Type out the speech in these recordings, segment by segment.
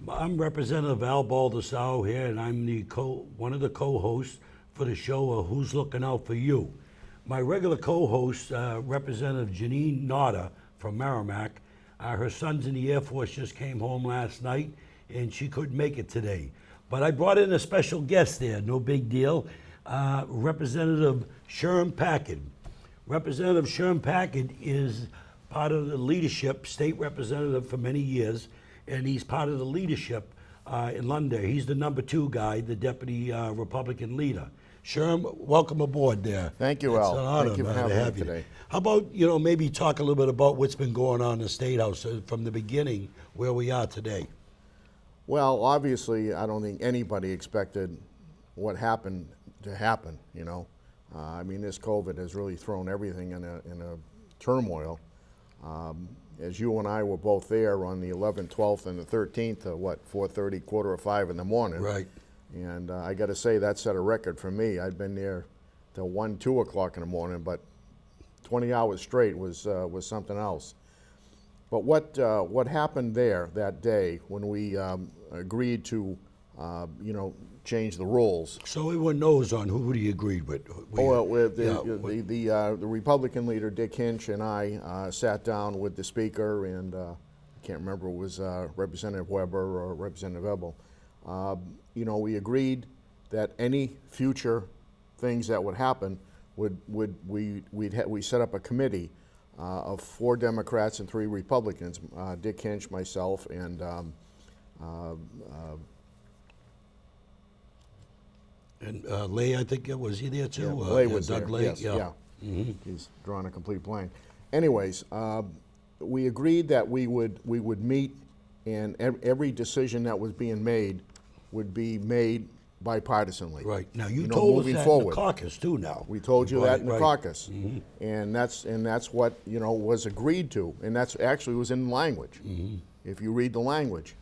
I'm Representative Al Baldasaro here, and I'm one of the co-hosts for the show of Who's Looking Out for You. My regular co-host, Representative Janine Notter from Merrimack, her son's in the Air Force, just came home last night, and she couldn't make it today. But I brought in a special guest there, no big deal, Representative Sherm Packard. Representative Sherm Packard is part of the leadership, state representative for many years, and he's part of the leadership in London. He's the number 2 guy, the deputy Republican leader. Sherm, welcome aboard there. Thank you, Al. It's an honor, Thank you for man, to having have me you. today. How about, maybe talk a little bit about what's been going on in the State House from the beginning, where we are today? Well, obviously, I don't think anybody expected what happened to happen, I mean, this COVID has really thrown everything in a turmoil. As you and I were both there on the 11th, 12th, and the 13th, 4:30, 4:45 in the morning. Right. And I got to say, that set a record for me. I'd been there till 1, 2 o'clock in the morning, but 20 hours straight was something else. But what happened there that day when we agreed to, change the rules? So everyone knows on who he agreed with. The Republican leader, Dick Hinch, and I sat down with the Speaker, and I can't remember if it was Representative Weber or Representative Ebel. We agreed that any future things that would happen we set up a committee of 4 Democrats and 3 Republicans, Dick Hinch, myself, and Lay, I think, was he there too? Yeah, Lay was Doug there. Lay, Yes, yeah. Mm-hmm. He's drawn a complete blank. Anyways, we agreed that we would meet, and every decision that was being made would be made bipartisanly. Right. Now, you told us moving that forward. in the caucus, too, now. We told you that in the Right. caucus. Mm-hmm. And that's what, was agreed to. And that's actually was in language. Mm-hmm. If you read the language.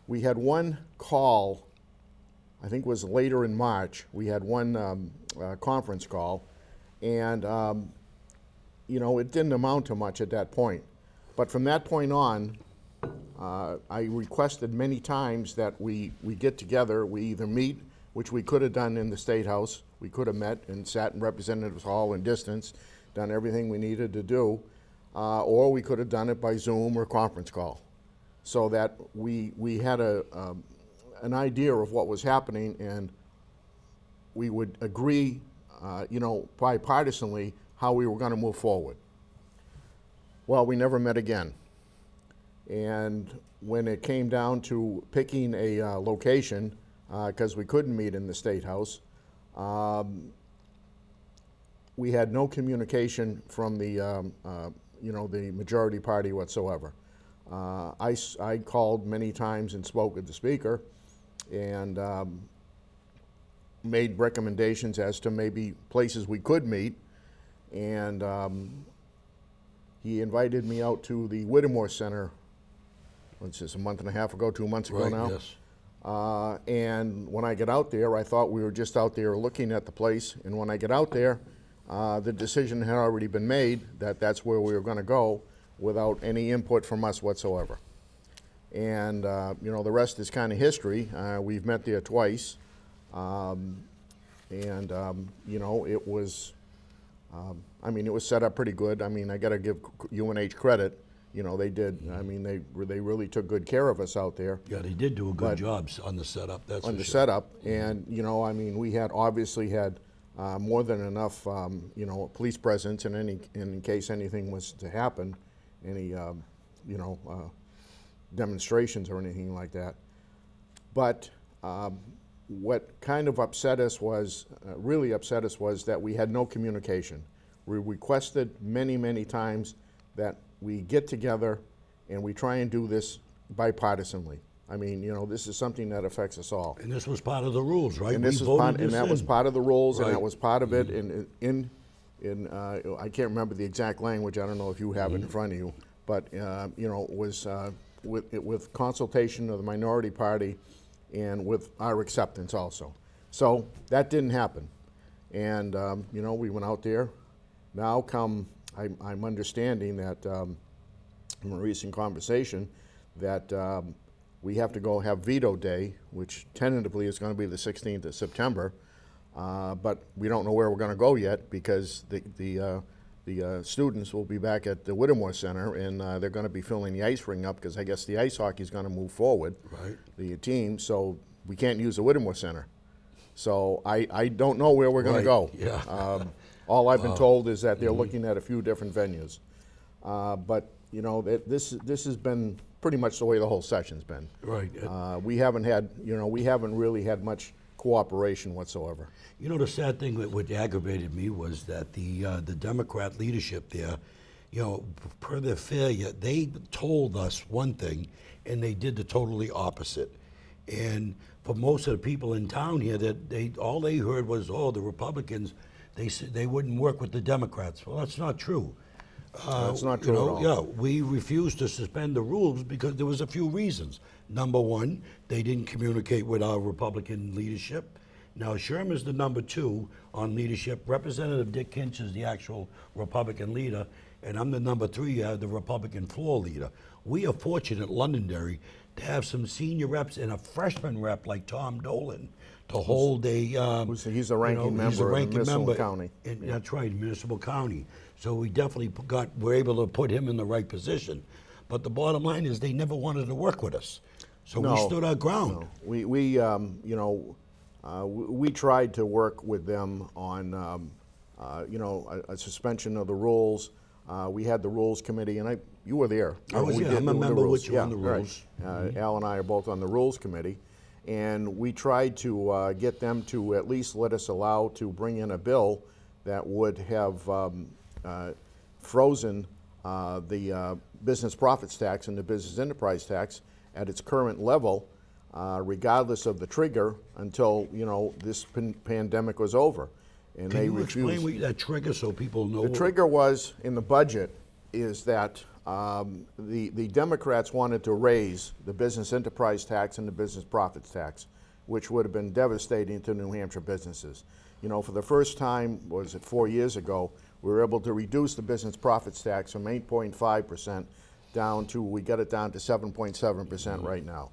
We had one call, I think it was later in March, we had one conference call, and it didn't amount to much at that point. But from that point on, I requested many times that we get together, we either meet, which we could have done in the State House, we could have met and sat in Representatives Hall in distance, done everything we needed to do, or we could have done it by Zoom or conference call, so that we had an idea of what was happening, and we would agree, bipartisanly how we were going to move forward. Well, we never met again. And when it came down to picking a location, because we couldn't meet in the State House, we had no communication from the majority party whatsoever. I called many times and spoke with the Speaker, and made recommendations as to maybe places we could meet, and he invited me out to the Whittemore Center, what's this, a month and a half ago, 2 months ago Right, now? yes. And when I get out there, I thought we were just out there looking at the place, and when I get out there, the decision had already been made that that's where we were going to go without any input from us whatsoever. And the rest is kind of history. We've met there twice, it was, it was set up pretty good. I mean, I got to give UNH credit. They did. I mean, they really took good care of us out there. Yeah, they did do a good job on the setup, that's on for the sure. setup, and we had obviously had more than enough, police presence in case anything was to happen, any demonstrations or anything like that. But what kind of upset us was, really upset us, was that we had no communication. We requested many times that we get together and we try and do this bipartisanly. I mean, this is something that affects us all. And this was part of the rules, right? And this We was voted part, and this that was in. part of the rules, and Right. that was part of it. I can't remember the exact language. I don't know if you have it in front of you, but it was with consultation of the minority party, and with our acceptance also. So that didn't happen, and we went out there. Now I'm understanding that from a recent conversation that we have to go have veto day, which tentatively is going to be the 16th of September. But we don't know where we're going to go yet because the students will be back at the Whittemore Center, and they're going to be filling the ice ring up because I guess the ice hockey is going to move forward, Right. the team, so we can't use the Whittemore Center. So I don't know where we're going to Right, go. yeah. All I've been told is that they're looking at a few different venues. But, you know, this has been pretty much the way the whole session's been. Right. We haven't really had much cooperation whatsoever. You know, the sad thing that what aggravated me was that the Democrat leadership there, you know, per their failure, they told us one thing and they did the totally opposite. And for most of the people in town here, that all they heard was, oh, the Republicans, they said they wouldn't work with the Democrats. Well, that's not true. That's not true at all. Yeah, we refused to suspend the rules because there was a few reasons. Number one, they didn't communicate with our Republican leadership. Now, Sherm is the number 2 on leadership. Representative Dick Kinch is the actual Republican leader, and I'm the number 3, the Republican floor leader. We are fortunate, Londonderry, to have some senior reps and a freshman rep like Tom Dolan to hold a. He's a ranking member in Municipal County. That's right, municipal county. So we definitely were able to put him in the right position. But the bottom line is they never wanted to work with us. So we stood our ground. No. We tried to work with them on, a suspension of the rules. We had the rules committee, and you were there. I was there. I'm a member with you on the rules. Right. Al and I are both on the rules committee, and we tried to get them to at least let us allow to bring in a bill that would have frozen the business profits tax and the business enterprise tax at its current level, regardless of the trigger, until this pandemic was over. And Can they you refused. explain what that trigger so people know? The trigger was in the budget is that the Democrats wanted to raise the business enterprise tax and the business profits tax, which would have been devastating to New Hampshire businesses. For the first time, was it 4 years ago, we were able to reduce the business profits tax from 8.5% we got it down to 7.7% right now.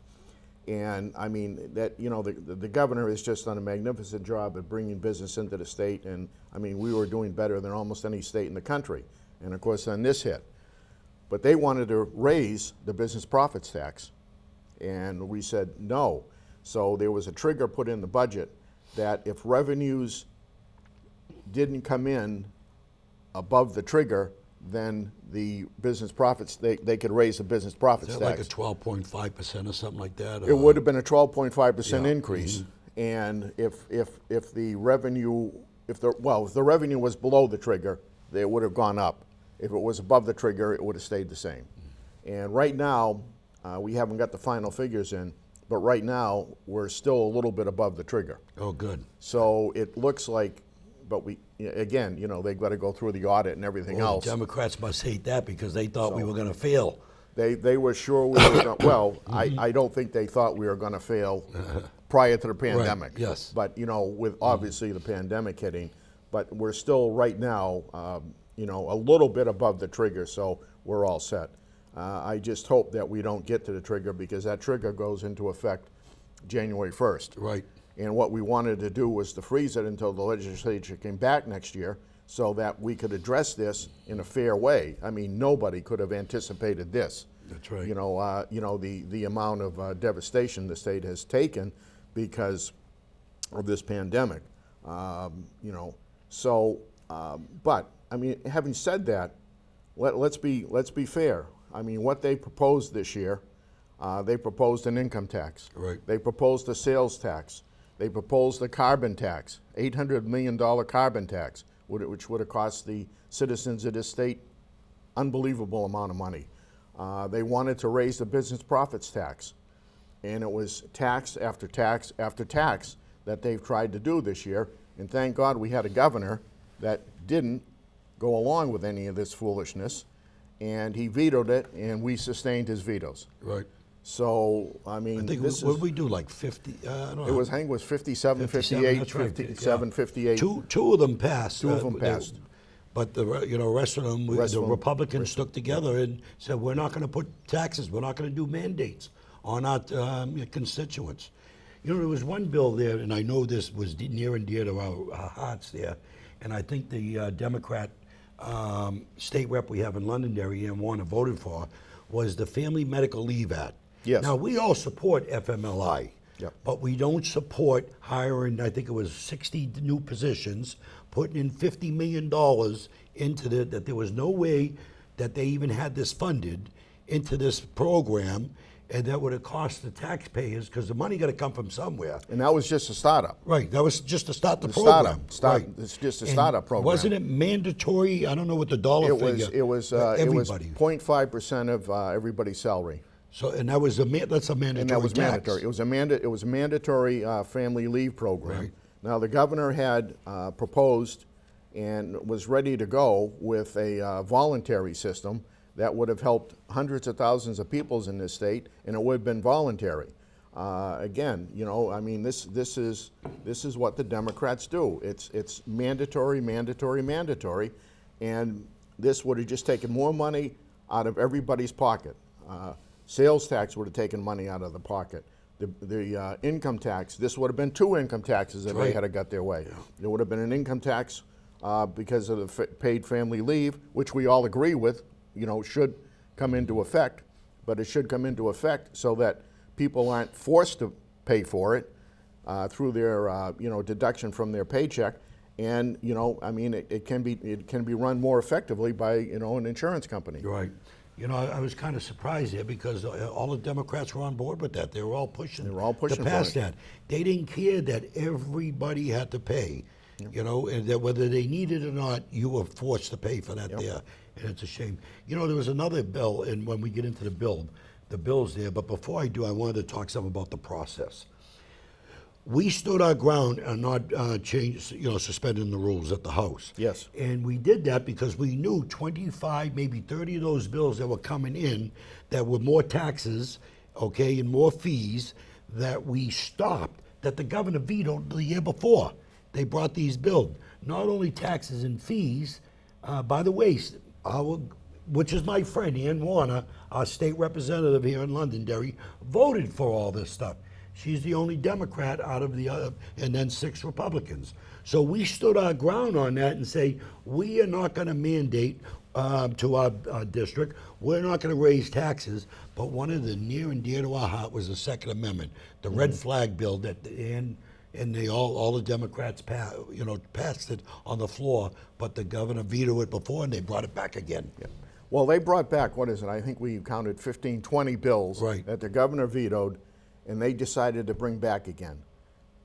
And I mean, that, the governor has just done a magnificent job at bringing business into the state. And I mean, we were doing better than almost any state in the country. And of course, then this hit. But they wanted to raise the business profits tax. And we said no. So there was a trigger put in the budget that if revenues didn't come in above the trigger, then the business profits, they could raise the business profits Is tax. that like a 12.5% or something like that? It would have been a 12.5% Yeah. increase. And if the revenue, if the revenue was below the trigger, it would have gone up. If it was above the trigger, it would have stayed the same. And right now, we haven't got the final figures in, but right now, we're still a little bit above the trigger. Oh, good. So it looks like, but again, they've got to go through the audit and everything Well, else. the Democrats must hate that because they thought we were going to fail. They were sure we were going to, well, I don't think they thought we were going to fail prior to the pandemic. Right, yes. But, with obviously the pandemic hitting, but we're still right now, a little bit above the trigger, so we're all set. I just hope that we don't get to the trigger because that trigger goes into effect January 1st. Right. And what we wanted to do was to freeze it until the legislature came back next year so that we could address this in a fair way. I mean, nobody could have anticipated this. That's right. The amount of devastation the state has taken because of this pandemic. But I mean, having said that, let's be fair. I mean, what they proposed this year, they proposed an income tax. Right. They proposed a sales tax. They proposed a carbon tax, $800 million carbon tax, which would have cost the citizens of this state unbelievable amount of money. They wanted to raise the business profits tax, and it was tax after tax after tax that they've tried to do this year. And thank God we had a governor that didn't go along with any of this foolishness, and he vetoed it, and we sustained his vetoes. Right. So, I mean, I think, this what is, did we do, like 50? I don't know. it was, I think it was 57, 57, 58, that's right, 57, yeah. 58. Two of them passed. Two of them passed. But the rest of them, Rest the of them- Republicans stuck together and said, we're not going to put taxes, we're not going to do mandates on our constituents. You know, there was one bill there, and I know this was near and dear to our hearts there, and I think the Democrat state rep we have in Londonderry, Ann Warner, voted for, was the Family Medical Leave Act. Yes. Now, we all support FMLI, Yep. but we don't support hiring, I think it was 60 new positions, putting in $50 million into that there was no way that they even had this funded into this program, and that would have cost the taxpayers, because the money got to come from somewhere. And that was just a startup. Right, that was just to start the Startup. program. Right. It's just a And startup program. Wasn't it mandatory? I don't know what the dollar It was. figure. It was. Everybody. 0.5% of everybody's salary. So, and that was that's a mandatory And that was tax. mandatory. It was a mandatory family leave program. Right. Now, the governor had proposed and was ready to go with a voluntary system that would have helped hundreds of thousands of people in this state, and it would have been voluntary. Again, you know, I mean, this is what the Democrats do. It's mandatory, mandatory, mandatory, and this would have just taken more money out of everybody's pocket. Sales tax would have taken money out of the pocket. The income tax, this would have been two income taxes if they had got their way. There would have been an income tax because of the paid family leave, which we all agree with, you know, should come into effect, but it should come into effect so that people aren't forced to pay for it through their, you know, deduction from their paycheck. And, you know, I mean, it can be run more effectively by, you know, an insurance company. Right. You know, I was kind of surprised there because all the Democrats were on board with that. They were all pushing. They were all pushing to pass for it. that. They didn't care that everybody had to pay. You know, and that whether they needed it or not, you were forced to pay for that there. And it's a shame. You know, there was another bill, and when we get into the bills there, but before I do, I wanted to talk some about the process. We stood our ground on not suspending the rules at the House. Yes. And we did that because we knew 25, maybe 30 of those bills that were coming in that were more taxes, okay, and more fees that we stopped, that the governor vetoed the year before. They brought these bills, not only taxes and fees, by the way, which is my friend, Ann Warner, our state representative here in Londonderry, voted for all this stuff. She's the only Democrat out of the other, and then 6 Republicans. So we stood our ground on that and say, we are not going to mandate to our district, we're not going to raise taxes, but one of the near and dear to our heart was the Second Amendment, the red flag bill that, and they all the Democrats passed it on the floor, but the governor vetoed it before and they brought it back again. Yeah. Well, they brought back, what is it, I think we counted 15, 20 bills that the governor vetoed, and they decided to bring back again,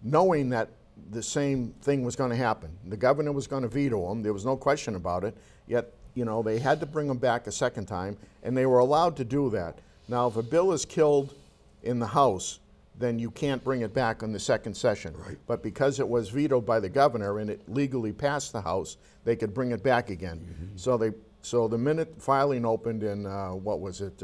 knowing that the same thing was going to happen. The governor was going to veto them. There was no question about it. Yet, you know, they had to bring them back a second time, and they were allowed to do that. Now, if a bill is killed in the House, then you can't bring it back on the second session. Right. But because it was vetoed by the governor and it legally passed the House, they could bring it back again. Mm-hmm. So the minute filing opened in what was it?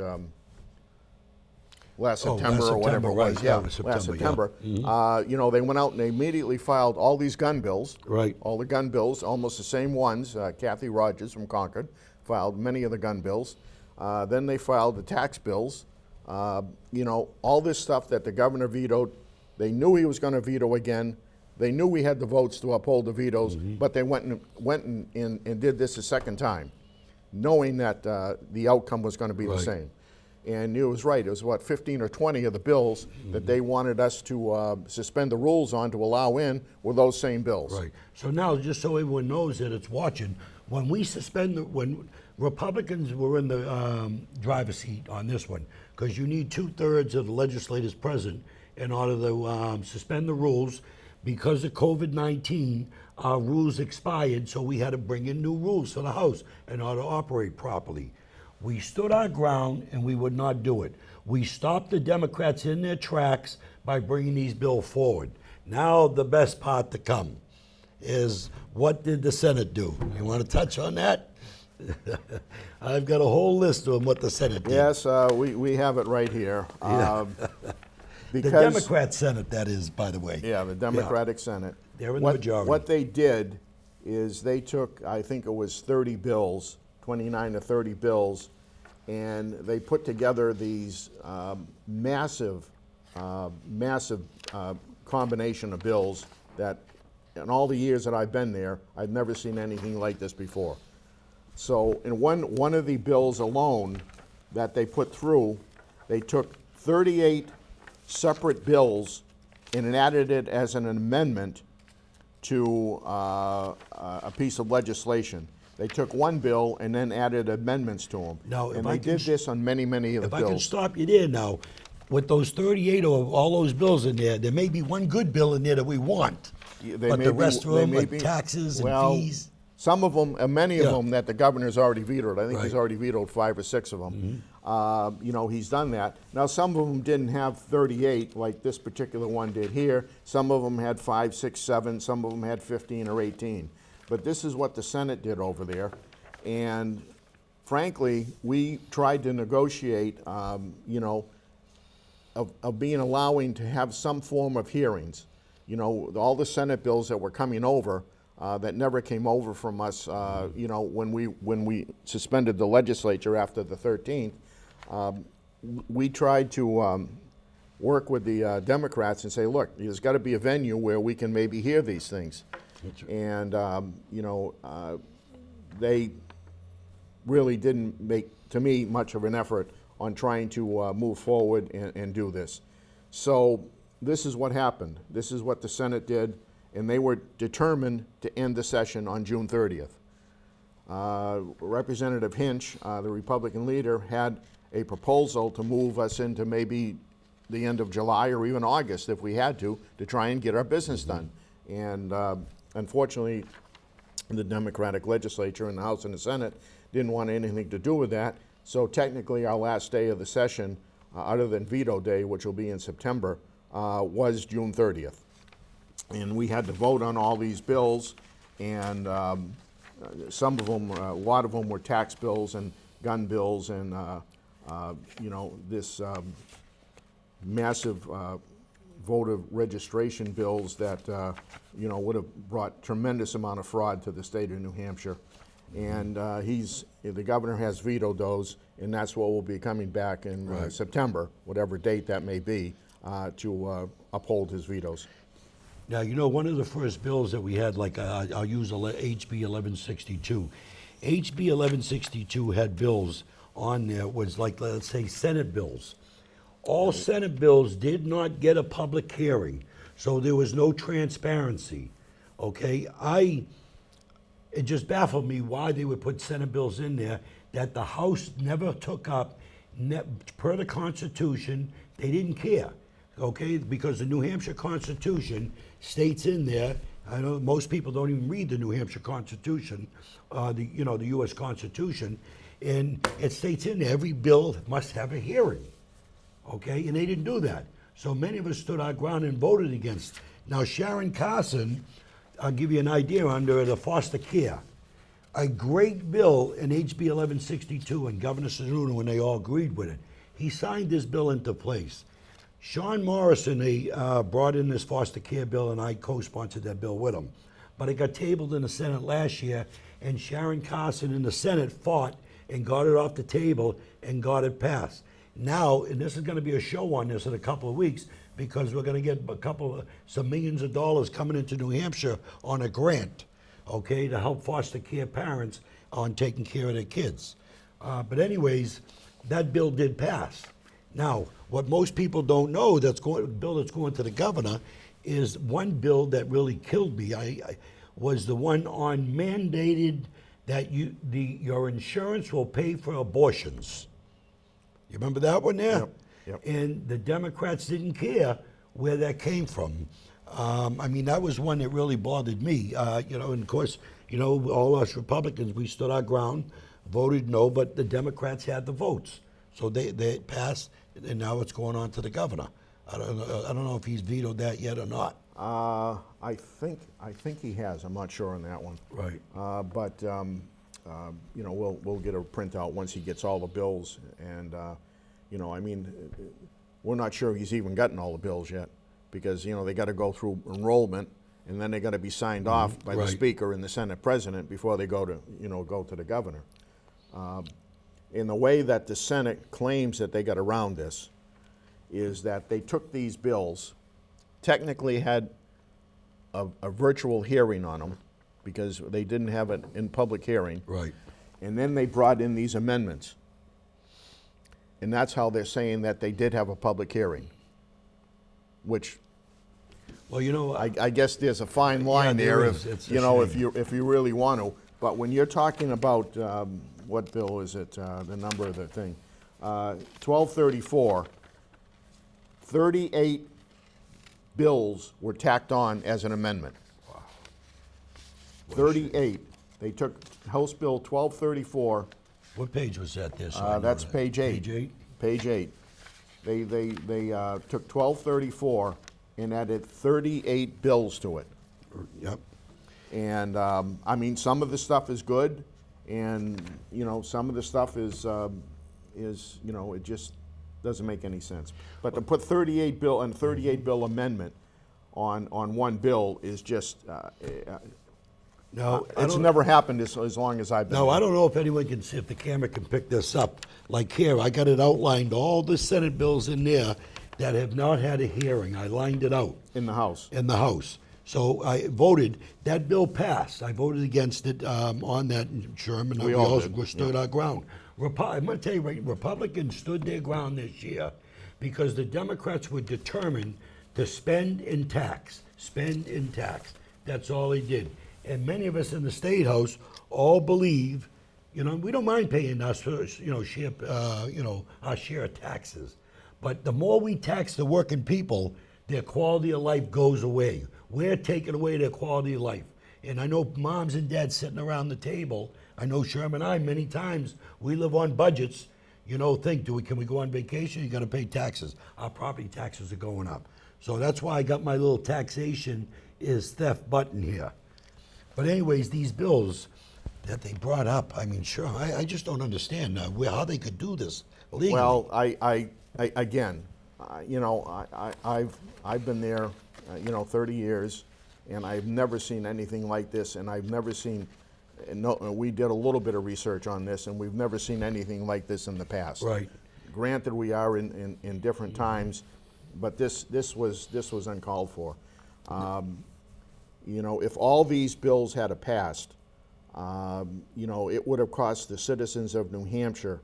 Last September or whatever it was. Right. Yeah, September, last September. yeah. Mm-hmm. You know, they went out and they immediately filed all these gun bills. Right. All the gun bills, almost the same ones. Kathy Rogers from Concord filed many of the gun bills. Then they filed the tax bills. You know, all this stuff that the governor vetoed. They knew he was going to veto again. They knew we had the votes to uphold the vetoes, but they went and did this a second time, knowing that the outcome was going to be the same. And it was right. It was, 15 or 20 of the bills that they wanted us to suspend the rules on to allow in were those same bills. Right. So now, just so everyone knows that it's watching, when we when Republicans were in the driver's seat on this one, because you need 2/3 of the legislators present in order to suspend the rules. Because of COVID-19, our rules expired, so we had to bring in new rules for the House in order to operate properly. We stood our ground and we would not do it. We stopped the Democrats in their tracks by bringing these bills forward. Now the best part to come is, what did the Senate do? You want to touch on that? I've got a whole list of what the Senate did. Yes, we have it right here. The Democrat Senate, that is, by the way. Yeah, the Democratic Senate. They're in the majority. What they did is they took, I think it was 30 bills, 29 to 30 bills, and they put together these massive combination of bills that, in all the years that I've been there, I've never seen anything like this before. So in one of the bills alone that they put through, they took 38 separate bills and added it as an amendment to a piece of legislation. They took one bill and then added amendments to them. Now, if and I they can did this on many, many of the If I can bills. stop you there now, with those 38 or all those bills in there may be one good bill in there that we want. They But may the be- rest of they them may are be- taxes and well, fees. Some of them, many of Yeah. them that the governor's already vetoed. I think he's Right. already vetoed 5 or 6 of them. Mm-hmm. You know, he's done that. Now, some of them didn't have 38 like this particular one did here. Some of them had 5, 6, 7. Some of them had 15 or 18. But this is what the Senate did over there. And frankly, we tried to negotiate, you know, of being allowing to have some form of hearings. You know, all the Senate bills that were coming over that never came over from us, you know, when we suspended the legislature after the 13th, we tried to work with the Democrats and say, look, there's got to be a venue where we can maybe hear these things. And, you know, they really didn't make, to me, much of an effort on trying to move forward and do this. So this is what happened. This is what the Senate did, and they were determined to end the session on June 30th. Representative Hinch, the Republican leader, had a proposal to move us into maybe the end of July or even August if we had to try and get our business done. And unfortunately, the Democratic legislature in the House and the Senate didn't want anything to do with that. So technically, our last day of the session, other than veto day, which will be in September, was June 30th. And we had to vote on all these bills, and some of them, a lot of them were tax bills and gun bills and, you know, this massive voter registration bills that, you know, would have brought tremendous amount of fraud to the state of New Hampshire. And the governor has vetoed those, and that's what will be coming back in September, whatever date that may be, to uphold his vetoes. Now, you know, one of the first bills that we had, like I'll use HB 1162. HB 1162 had bills on there, was like, let's say, Senate bills. All Senate bills did not get a public hearing, so there was no transparency, okay? It just baffled me why they would put Senate bills in there that the House never took up. Per the Constitution, they didn't care, okay? Because the New Hampshire Constitution states in there, I know most people don't even read the New Hampshire Constitution, the U.S. Constitution, and it states in there every bill must have a hearing, okay? And they didn't do that. So many of us stood our ground and voted against. Now, Sharon Carson, I'll give you an idea under the foster care. A great bill in HB 1162, and Governor Sununu, when they all agreed with it, he signed this bill into place. Sean Morrison, they brought in this foster care bill, and I co-sponsored that bill with him. But it got tabled in the Senate last year, and Sharon Carson in the Senate fought and got it off the table and got it passed. Now, and this is going to be a show on this in a couple of weeks, because we're going to get some millions of dollars coming into New Hampshire on a grant, okay, to help foster care parents on taking care of their kids. But anyways, that bill did pass. Now, what most people don't know, bill that's going to the governor, is one bill that really killed me. Was the one on mandated that your insurance will pay for abortions. You remember that one there? Yep. Yep. And the Democrats didn't care where that came from. I mean, that was one that really bothered me. You know, and of course, you know, all us Republicans, we stood our ground, voted no, but the Democrats had the votes. So they passed, and now it's going on to the governor. I don't know if he's vetoed that yet or not. I think he has. I'm not sure on that one. Right. But you know, we'll get a printout once he gets all the bills, and you know, I mean, we're not sure he's even gotten all the bills yet, because you know they got to go through enrollment, and then they got to be signed off by the Speaker and the Senate President before they go to the governor. And the way that the Senate claims that they got around this is that they took these bills, technically had a virtual hearing on them because they didn't have it in public hearing. Right. And then they brought in these amendments. And that's how they're saying that they did have a public hearing, which Well, you know, I guess there's a fine line there there, is. It's a you know, shame. if you really want to. But when you're talking about, what bill is it, the number of the thing? 1234, 38 bills were tacked on as an amendment. Wow. 38. They took House Bill 1234, what page was that there? So I know that's that. page 8. Page 8? Page 8. They took 1234 and added 38 bills to it. Yep. And, I mean, some of the stuff is good, and, you know, some of the stuff is, you know, it just doesn't make any sense. But to put 38 bill amendment on one bill is just, No, I it's don't- never happened as long as I've been No, here. I don't know if anyone can see, if the camera can pick this up. Like here, I got it outlined, all the Senate bills in there that have not had a hearing. I lined it out In the House. in the House. So I voted, that bill passed. I voted against it on that, Sherman. We all also did, stood our ground. I'm going to tell you, right, Republicans stood their ground this year because the Democrats were determined to spend and tax, spend and tax. That's all they did. And many of us in the State House all believe, you know, we don't mind paying our, share, our share of taxes. But the more we tax the working people, their quality of life goes away. We're taking away their quality of life. And I know moms and dads sitting around the table, I know Sherm and I, many times, we live on budgets, you know, think, can we go on vacation? You're gonna pay taxes. Our property taxes are going up. So that's why I got my little taxation is theft button here. But anyways, these bills that they brought up, I mean, sure, I just don't understand how they could do this legally. Well, again, you know, I've been there, you know, 30 years, and I've never seen anything like this, and I've never seen, no, we did a little bit of research on this, and we've never seen anything like this in the past. Right. Granted, we are in different times, but this was uncalled for. You know, if all these bills had passed, you know, it would have cost the citizens of New Hampshire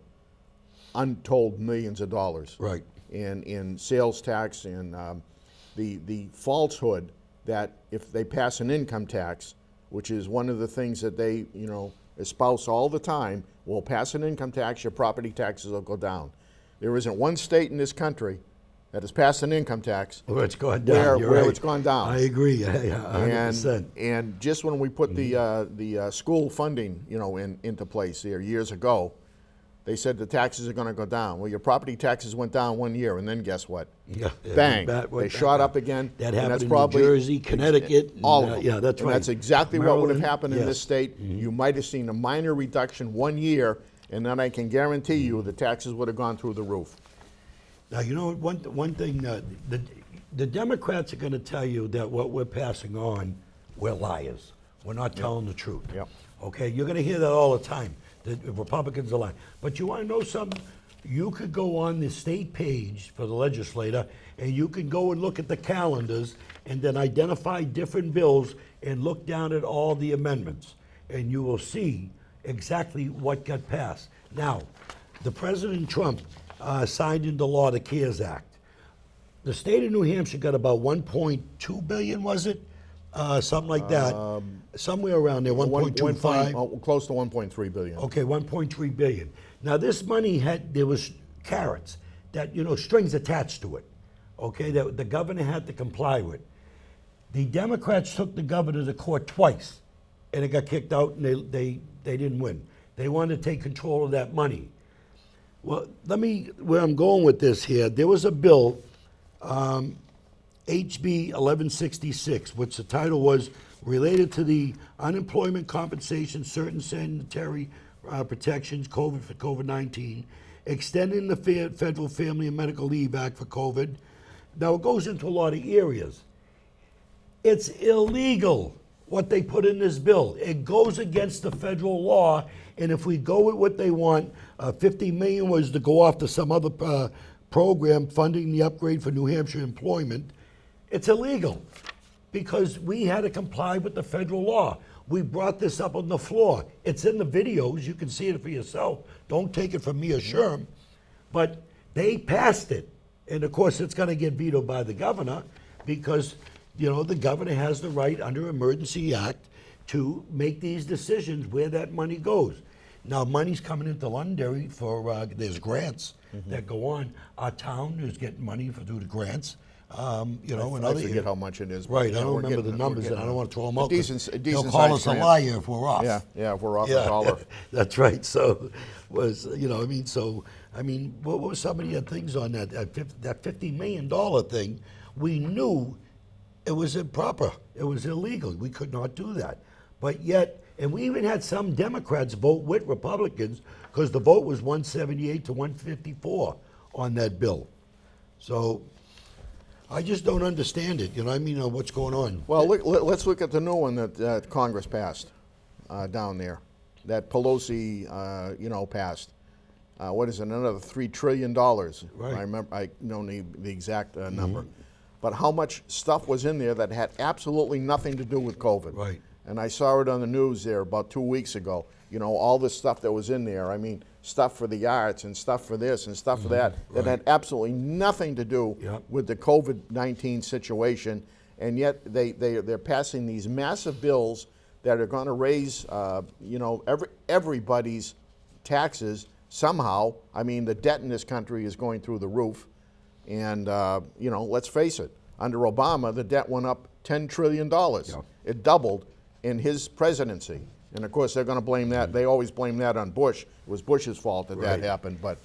untold millions of dollars. Right. In sales tax and the falsehood that if they pass an income tax, which is one of the things that they, you know, espouse all the time, will pass an income tax, your property taxes will go down. There isn't one state in this country that has passed an income tax Where it's gone down. You're where right. it's gone down. I agree. Yeah, 100%. And just when we put the school funding, you know, into place there years ago, they said the taxes are going to go down. Well, your property taxes went down 1 year, and then guess what? Yeah, Bang! that They shot up again. That and happened that's in probably New Jersey, Connecticut. and, all of them. Yeah, that's And right. that's exactly what would have Maryland, happened in yes. this state. You might have seen a minor reduction 1 year, and then I can guarantee you the taxes would have gone through the roof. Now, you know, one thing, the Democrats are going to tell you that what we're passing on, we're liars. We're not telling the truth. Yep. Okay, you're going to hear that all the time. The Republicans are lying. But you want to know something? You could go on the state page for the legislator, and you can go and look at the calendars, and then identify different bills, and look down at all the amendments, and you will see exactly what got passed. Now, the President Trump signed into law the CARES Act. The state of New Hampshire got about 1.2 billion, was it? Something like that. Somewhere around there, 1.25. Close to 1.3 billion. Okay, 1.3 billion. Now, this money there was carrots that, you know, strings attached to it, okay, that the governor had to comply with. The Democrats took the governor to court twice, and it got kicked out, and they didn't win. They wanted to take control of that money. Well, where I'm going with this here, there was a bill, HB 1166, which the title was related to the unemployment compensation, certain sanitary protections, for COVID-19, extending the Federal Family and Medical Leave Act for COVID. Now, it goes into a lot of areas. It's illegal. what they put in this bill. It goes against the federal law, and if we go with what they want, 50 million was to go off to some other program funding the upgrade for New Hampshire employment. It's illegal because we had to comply with the federal law. We brought this up on the floor. It's in the videos. You can see it for yourself. Don't take it from me or Sherm. But they passed it. And of course, it's going to get vetoed by the governor because, you know, the governor has the right under Emergency Act to make these decisions where that money goes. Now, money's coming into Londonderry for, there's grants that go on. Our town is getting money through the grants. You know, and I other forget how much it is. but, right. yeah, I don't we're remember getting- the we're numbers, and I getting don't want to throw them a out. 'Cause decent they'll call sized us a grant. liar if we're off. Yeah, if we're off the dollar. That's right. So, you know, I mean, what were some of the things on that $50 million thing? We knew it was improper. It was illegal. We could not do that. But yet, and we even had some Democrats vote with Republicans because the vote was 178 to 154 on that bill. So I just don't understand it. You know what I mean? What's going on? Well, let's look at the new one that Congress passed down there, that Pelosi, you know, passed. What is it? Another $3 trillion. Right. I remember. I don't know the exact number, but how much stuff was in there that had absolutely nothing to do with COVID. Right. And I saw it on the news there about 2 weeks ago. You know, all the stuff that was in there. I mean, stuff for the arts and stuff for this and stuff for that that had absolutely nothing to do Yep. with the COVID-19 situation. And yet they're passing these massive bills that are going to raise, you know, everybody's taxes somehow. I mean, the debt in this country is going through the roof. And, you know, let's face it, under Obama, the debt went up $10 trillion. It doubled in his presidency. And of course, they're going to blame that. They always blame that on Bush. It was Bush's fault that that happened. But,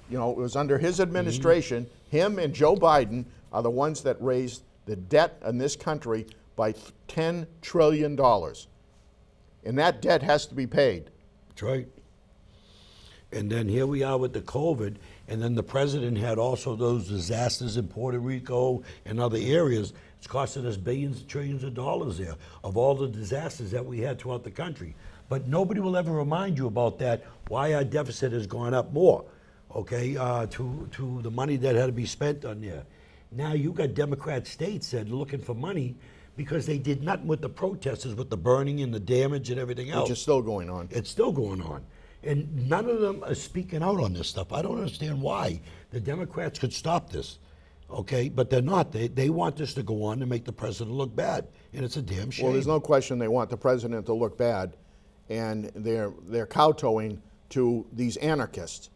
you know, it was under his administration. Him and Joe Biden are the ones that raised the debt in this country by $10 trillion. And that debt has to be paid. That's right. And then here we are with the COVID, and then the president had also those disasters in Puerto Rico and other areas. It's costing us billions and trillions of dollars there of all the disasters that we had throughout the country. But nobody will ever remind you about that, why our deficit has gone up more, okay, to the money that had to be spent on there. Now you got Democrat states that are looking for money because they did nothing with the protesters, with the burning and the damage and everything else. Which is still going on. It's still going on. And none of them are speaking out on this stuff. I don't understand why the Democrats could stop this, okay? But they're not. They want this to go on and make the president look bad, and it's a damn shame. Well, there's no question they want the president to look bad, and they're kowtowing to these anarchists.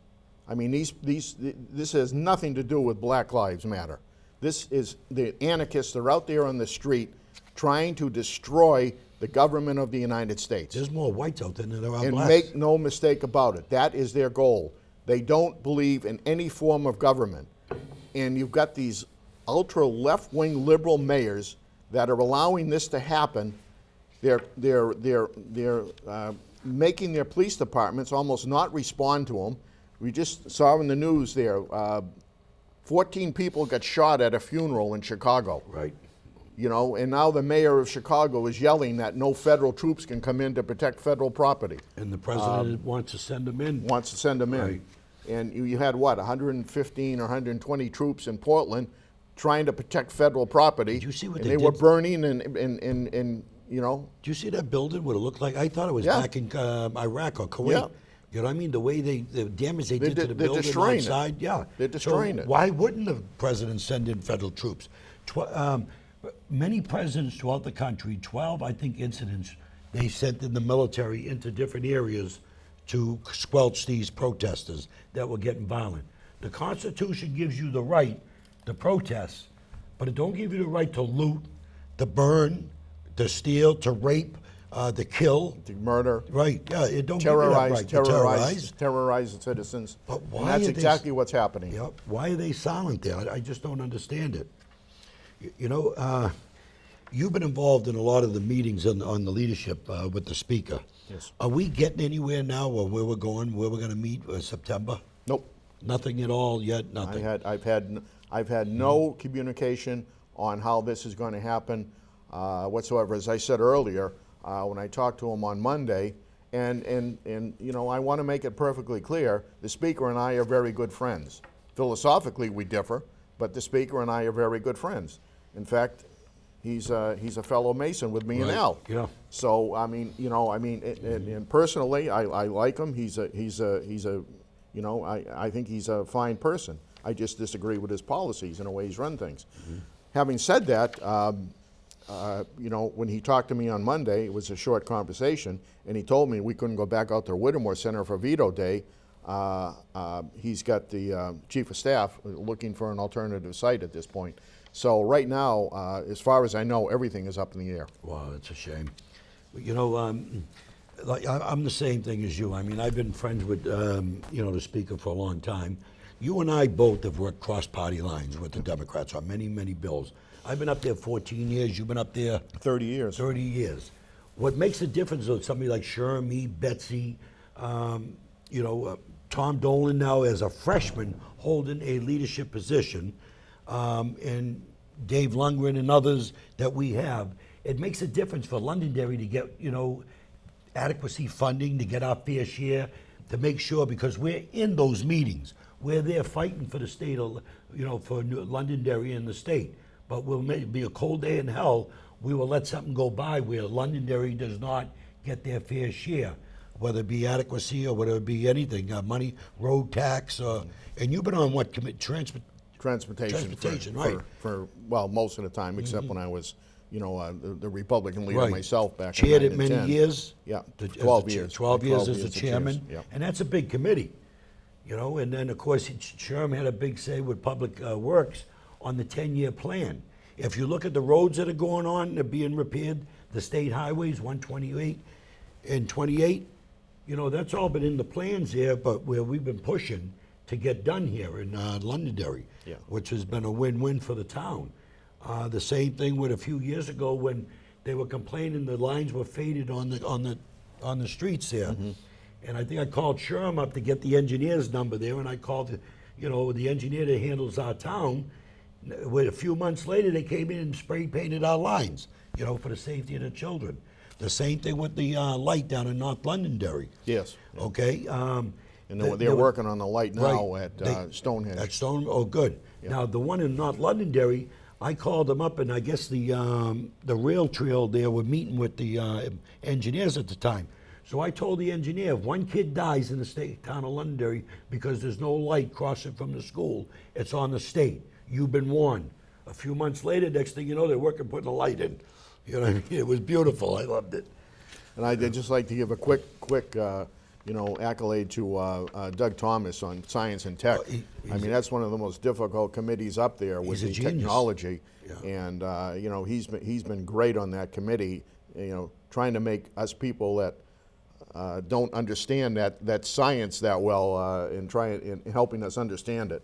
I mean, this has nothing to do with Black Lives Matter. This is the anarchists that are out there on the street trying to destroy the government of the United States. There's more whites out there than there are And blacks. make no mistake about it, that is their goal. They don't believe in any form of government. And you've got these ultra left-wing liberal mayors that are allowing this to happen. They're making their police departments almost not respond to them. We just saw in the news there, 14 people got shot at a funeral in Chicago. Right. You know, and now the mayor of Chicago is yelling that no federal troops can come in to protect federal property. And the president wants to send them in. Wants to send them in. Right. And you had, what, 115 or 120 troops in Portland trying to protect federal property. Did you see what and they were did? burning and you know. Do you see that building? What it looked like? I thought it was Yeah. back in Iraq or Kuwait. Yeah. You know what I mean? The way the damage they did to the they're building destroying it. outside. Yeah. They're destroying so it. Why wouldn't the president send in federal troops? Many presidents throughout the country, 12, I think, incidents, they sent in the military into different areas to squelch these protesters that were getting violent. The Constitution gives you the right to protest, but it don't give you the right to loot, to burn, to steal, to rape, to kill. To murder. Right, yeah, it don't give you that right. To terrorize the citizens. But why and that's are they exactly what's happening. Yep. Why are they silent there? I just don't understand it. You know, you've been involved in a lot of the meetings on the leadership with the speaker. Yes. Are we getting anywhere now, or where we're going, where we're going to meet September? Nope. Nothing at all yet. Nothing. I've had no communication on how this is going to happen. whatsoever. As I said earlier, when I talked to him on Monday, and you know, I want to make it perfectly clear, the Speaker and I are very good friends. Philosophically, we differ, but the Speaker and I are very good friends. In fact, he's a fellow Mason with me and Al. Yeah. So I mean, you know, I mean, and personally, I like him. He's a you know, I think he's a fine person. I just disagree with his policies and the way he's run things. Having said that, you know, when he talked to me on Monday, it was a short conversation, and he told me we couldn't go back out to Whittemore Center for veto day. He's got the chief of staff looking for an alternative site at this point. So right now, as far as I know, everything is up in the air. Wow, that's a shame. You know, like I'm the same thing as you. I mean, I've been friends with, you know, the Speaker for a long time. You and I both have worked cross-party lines with the Democrats on many, many bills. I've been up there 14 years. You've been up there 30 years. 30 years. What makes a difference with somebody like Sherm, me, Betsy, you know, Tom Dolan now as a freshman holding a leadership position, and Dave Lundgren and others that we have, it makes a difference for Londonderry to get, you know, adequacy funding, to get our fair share, to make sure, because we're in those meetings. We're there fighting for the state, of, you know, for Londonderry and the state. But will be a cold day in hell, we will let something go by where Londonderry does not get their fair share, whether it be adequacy or whether it be anything, money, road tax, and you've been on what, Transportation, right. For well, most of the time, except when I was, you know, the Republican leader Right. myself back Chaired in it 9 and many 10. years. Yeah, as 12 the years. 12 years as the chairman, Yeah. and that's a big committee, you know. And then of course Sherm had a big say with Public Works on the 10-year plan. If you look at the roads that are going on, they're being repaired, the state highways 128 and 28, you know, that's all been in the plans there, but where we've been pushing to get done here in Londonderry, Yeah. which has been a win-win for the town. The same thing with a few years ago when they were complaining the lines were faded on the streets there. And I think I called Sherm up to get the engineer's number there, and I called, you know, the engineer that handles our town. With a few months later, they came in and spray painted our lines, you know, for the safety of the children. The same thing with the light down in North Londonderry. Yes. Okay. And they're working on the light now Right. at Stonehenge. At Stone, oh, good. Yeah. Now, the one in North Londonderry, I called them up, and I guess the rail trail there were meeting with the engineers at the time. So I told the engineer, if one kid dies in the state town of Londonderry because there's no light crossing from the school, it's on the state. You've been warned. A few months later, next thing you know, they're working putting a light in. You know what I mean? It was beautiful. I loved it. And I'd just like to give a quick you know, accolade to Doug Thomas on Science and Tech. I mean, that's one of the most difficult committees up there with He's a the genius. technology. Yeah. And you know, he's been great on that committee. You know, trying to make us people that don't understand that science that well and helping us understand it.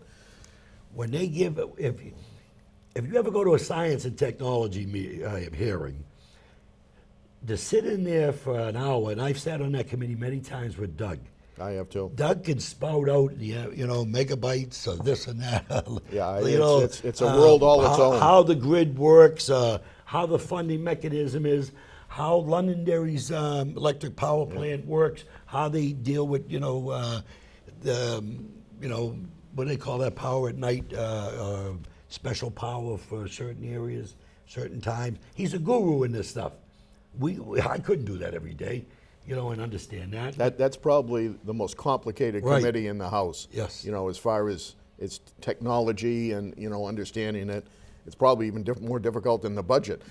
When they give, if you ever go to a science and technology hearing, to sit in there for an hour, and I've sat on that committee many times with Doug. I have too. Doug can spout out, you know, megabytes of this and that. Yeah, you know, it's a world all its own. How the grid works, how the funding mechanism is, how Londonderry's electric power plant works, how they deal with, you know, you know, what do they call that power at night? Special power for certain areas, certain times. He's a guru in this stuff. I couldn't do that every day, you know, and understand that. That's probably the most complicated Right. committee in the House. Yes. You know, as far as its technology and, you know, understanding it, it's probably even more difficult than the budget.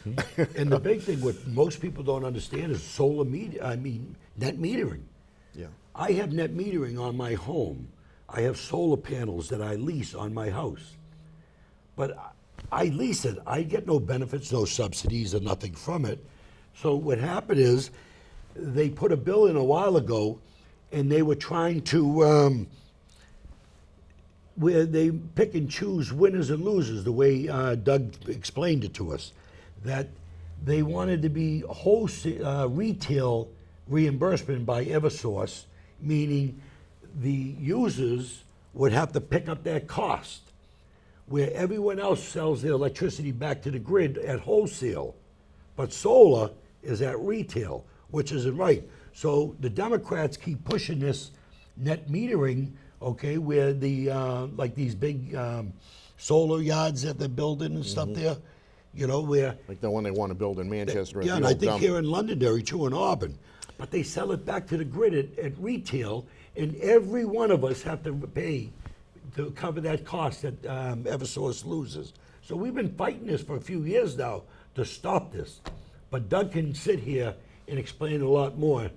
And the big thing what most people don't understand is net metering. Yeah. I have net metering on my home. I have solar panels that I lease on my house. But I lease it. I get no benefits, no subsidies, or nothing from it. So what happened is they put a bill in a while ago, and they were trying to, where they pick and choose winners and losers, the way Doug explained it to us, that they wanted to be wholesale, retail reimbursement by Eversource, meaning the users would have to pick up that cost, where everyone else sells their electricity back to the grid at wholesale. but solar is at retail, which isn't right. So the Democrats keep pushing this net metering, okay, where the, like these big solar yards that they're building and stuff there, you know, where. Like the one they want to build in Manchester. at Yeah, the and I old think dump. here in Londonderry too, in Auburn. But they sell it back to the grid at retail, and every one of us have to pay to cover that cost that Eversource loses. So we've been fighting this for a few years now to stop this. But Doug can sit here and explain a lot more.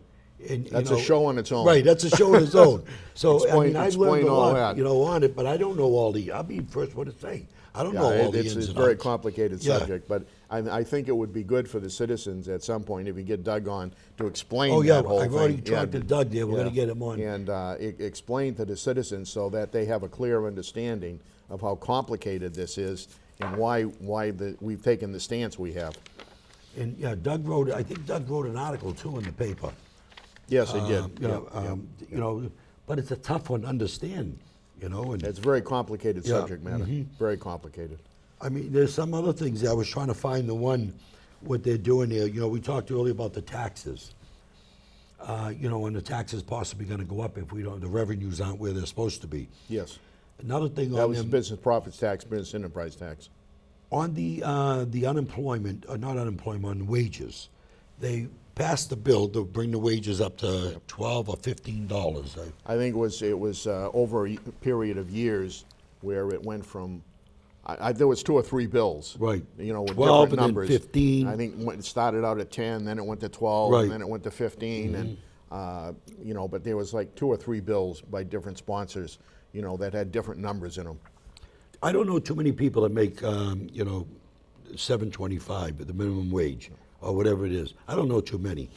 And, That's a show on its own. Right, that's a show on its own. So, I Explain- mean, I've explain learned a all lot, that. you know, on it, but I don't know all the, I'll be the first one to say, I don't know all the ins It's and a very outs. complicated Yeah. subject, but I think it would be good for the citizens at some point if you get Doug on to explain Oh, yeah, that whole I've thing. already talked to Doug there. We're gonna get him on. And explain to the citizens so that they have a clear understanding of how complicated this is and why we've taken the stance we have. And, yeah, I think Doug wrote an article too in the paper. Yes, they did. You know, you know, but it's a tough one to understand, you know, and It's a very complicated Yeah, subject matter, very complicated. I mean, there's some other things. I was trying to find the one, what they're doing there. You know, we talked earlier about the taxes. You know, and the taxes possibly gonna go up if we don't, the revenues aren't where they're supposed to be. Yes, Another thing that on was the them, business profits tax, business enterprise tax. on the unemployment, not unemployment, on wages, they passed the bill to bring the wages up to $12 or $15. I think it was over a period of years where it went from, there was 2 or 3 bills. Right. You know, with 12 different and then numbers. 15. I think it started out at 10, then it went to 12, Right. and then it went to 15, and you know, but there was like 2 or 3 bills by different sponsors, you know, that had different numbers in them. I don't know too many people that make, you know, $7.25, the minimum wage, or whatever it is. I don't know too many,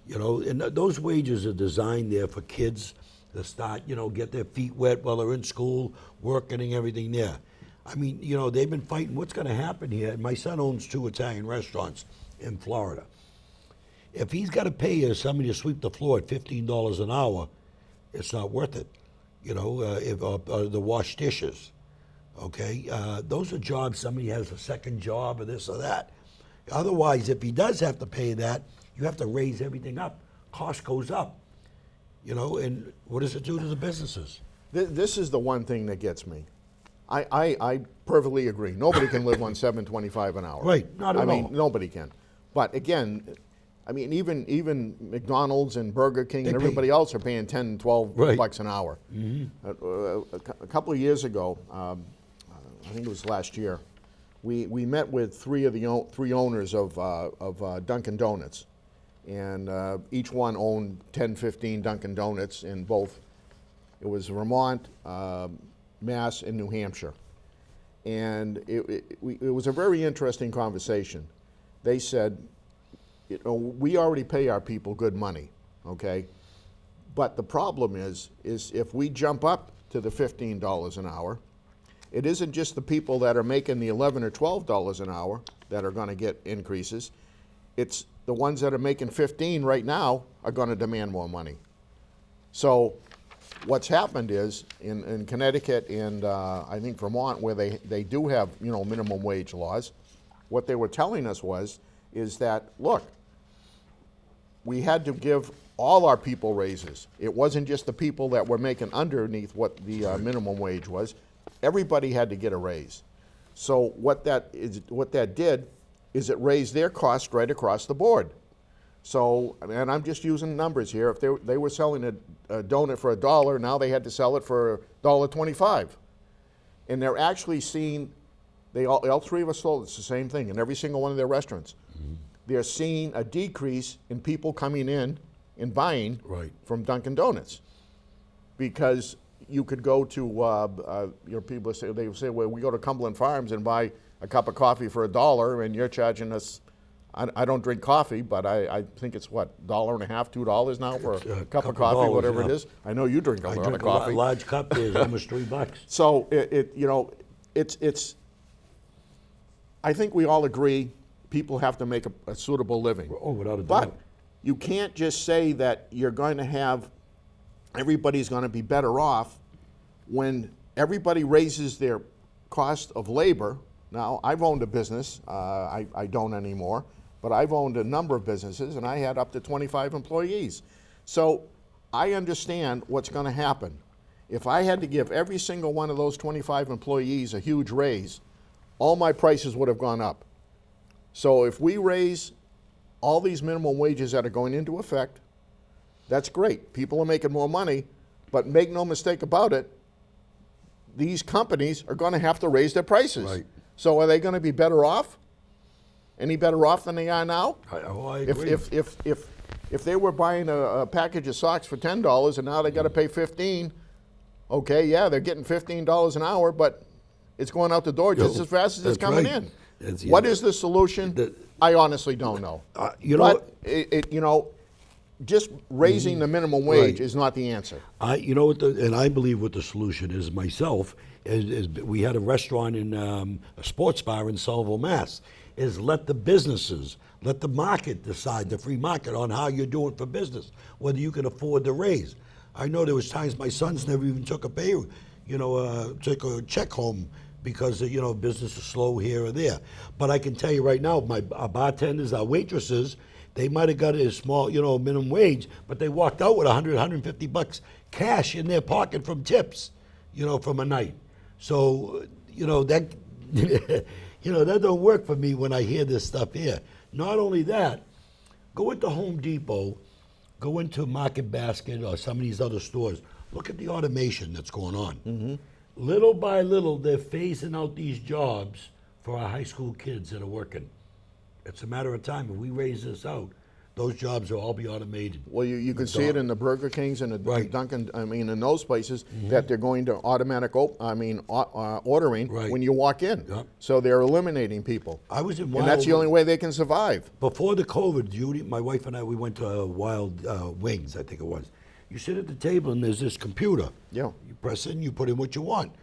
you know. And those wages are designed there for kids to start, you know, get their feet wet while they're in school, working and everything there. I mean, you know, they've been fighting. What's going to happen here? And my son owns 2 Italian restaurants in Florida. If he's got to pay somebody to sweep the floor at $15 an hour, it's not worth it. You know, if the wash dishes. Okay, those are jobs. Somebody has a second job or this or that. Otherwise, if he does have to pay that, you have to raise everything up. Cost goes up. You know, and what does it do to the businesses? This is the one thing that gets me. I perfectly agree. Nobody can live on $7.25 an hour. Right, not at I mean, all. nobody can. But again, I mean, even McDonald's and Burger King and They pay. everybody else are paying 10, 12 Right. bucks an hour. A couple of years ago, I think it was last year, we met with three owners of Dunkin' Donuts, and each one owned 10, 15 Dunkin' Donuts in both. It was Vermont, Mass, and New Hampshire, and it was a very interesting conversation. They said, you know, we already pay our people good money, okay? But the problem is if we jump up to the $15 an hour, it isn't just the people that are making the $11 or $12 an hour that are going to get increases. It's the ones that are making 15 right now are going to demand more money. So what's happened is in Connecticut and I think Vermont, where they do have, you know, minimum wage laws, what they were telling us is that, look, we had to give all our people raises. It wasn't just the people that were making underneath what the minimum wage was. Everybody had to get a raise. So what that did is it raised their cost right across the board. So, and I'm just using numbers here. If they were selling a donut for $1, now they had to sell it for $1.25. And they're actually seeing, all three of us sold it's the same thing in every single one of their restaurants. Mm-hmm. They're seeing a decrease in people coming in and buying Right. from Dunkin' Donuts, because you could go to, you know, people say, well, we go to Cumberland Farms and buy a cup of coffee for $1, and you're charging us. I don't drink coffee, but I think it's what, $1.50, $2 now for a cup of coffee, whatever yeah. it is. I know you drink a I lot drink of coffee. a large cup is almost $3. So you know, it's. I think we all agree people have to make a suitable living. Oh, without a But doubt. you can't just say that you're going to have everybody's going to be better off when everybody raises their cost of labor. Now, I've owned a business. I don't anymore. but I've owned a number of businesses, and I had up to 25 employees. So I understand what's going to happen. If I had to give every single one of those 25 employees a huge raise, all my prices would have gone up. So if we raise all these minimum wages that are going into effect, that's great. People are making more money, but make no mistake about it, these companies are going to have to raise their prices. Right. So are they going to be better off? Any better off than they are now? I agree. If they were buying a package of socks for $10 and now they got to pay $15, okay, yeah, they're getting $15 an hour, but it's going out the door just as fast as it's coming in. What is the solution? I honestly don't know. Just raising the minimum wage is not the answer. And I believe what the solution is myself is we had a restaurant in a sports bar in Somerville, Mass. Is let the businesses, let the market decide, the free market, on how you're doing for business, whether you can afford the raise. I know there was times my sons never even took took a check home because business is slow here or there. But I can tell you right now, our bartenders, our waitresses, they might have got a small, minimum wage, but they walked out with $150 cash in their pocket from tips, from a night. So, that, that don't work for me when I hear this stuff here. Not only that, go into Home Depot, go into Market Basket or some of these other stores. Look at the automation that's going on. Mm-hmm. Little by little, they're phasing out these jobs for our high school kids that are working. It's a matter of time. If we raise this out, those jobs will all be automated. Well, you can see it in the Burger Kings and the Dunkin', in those places that they're going to automatic ordering when you walk in. Yep. So they're eliminating people. I was in Wild, and that's the only way they can survive. Before the COVID, Judy, my wife and I, we went to Wild Wings, I think it was. You sit at the table and there's this computer. Yeah. You press in, you put in what you want.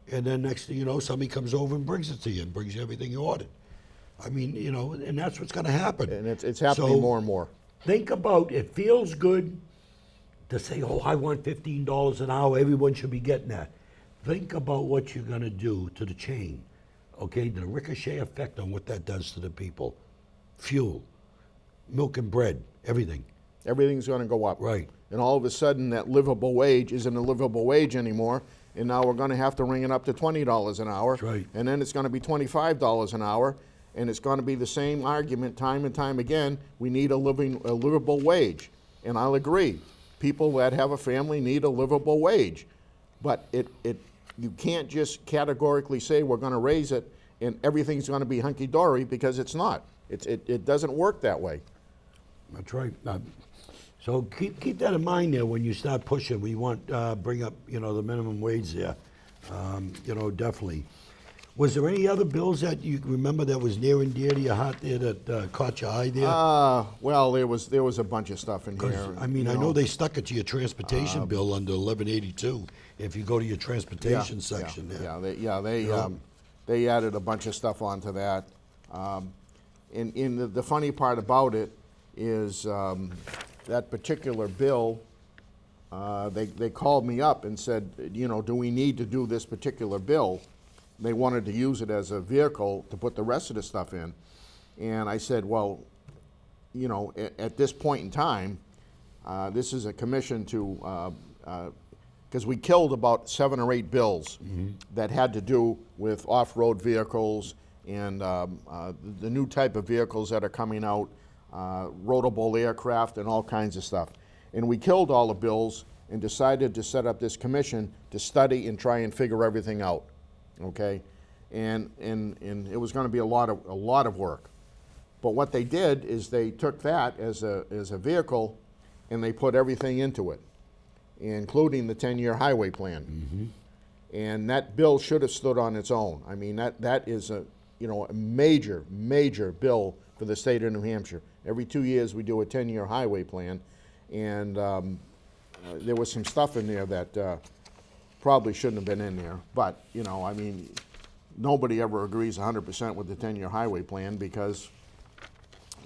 And then next thing you know, somebody comes over and brings it to you and brings you everything you ordered. I mean, and that's what's going to happen. And it's happening more and more. Think about, it feels good to say, I want $15 an hour, everyone should be getting that. Think about what you're going to do to the chain, okay? The ricochet effect on what that does to the people. Fuel, milk and bread, everything. Everything's going to go up. Right. And all of a sudden, that livable wage isn't a livable wage anymore, and now we're going to have to ring it up to $20 an hour. That's right. And then it's going to be $25 an hour. And it's going to be the same argument time and time again. We need a livable wage. And I'll agree. People that have a family need a livable wage. But you can't just categorically say we're going to raise it and everything's going to be hunky-dory, because it's not. It doesn't work that way. That's right. So keep that in mind there when you start pushing. We want bring up the minimum wage there. Definitely. Was there any other bills that you remember that was near and dear to your heart there that caught your eye there? Well, there was a bunch of stuff in here. I mean, I know they stuck it to your transportation bill under 1182. If you go to your transportation section there. They added a bunch of stuff onto that. And the funny part about it is that particular bill. They called me up and said, do we need to do this particular bill? They wanted to use it as a vehicle to put the rest of the stuff in. And I said, well, at this point in time, this is a commission to, because we killed about 7 or 8 bills that had to do with off-road vehicles and the new type of vehicles that are coming out, rotorable aircraft and all kinds of stuff. And we killed all the bills and decided to set up this commission to study and try and figure everything out. Okay, and it was going to be a lot of work, but what they did is they took that as a vehicle, and they put everything into it, including the 10-year highway plan, and that bill should have stood on its own. I mean that is a major bill for the state of New Hampshire. Every 2 years we do a 10-year highway plan, and there was some stuff in there that. Probably shouldn't have been in there, but nobody ever agrees 100% with the 10-year highway plan because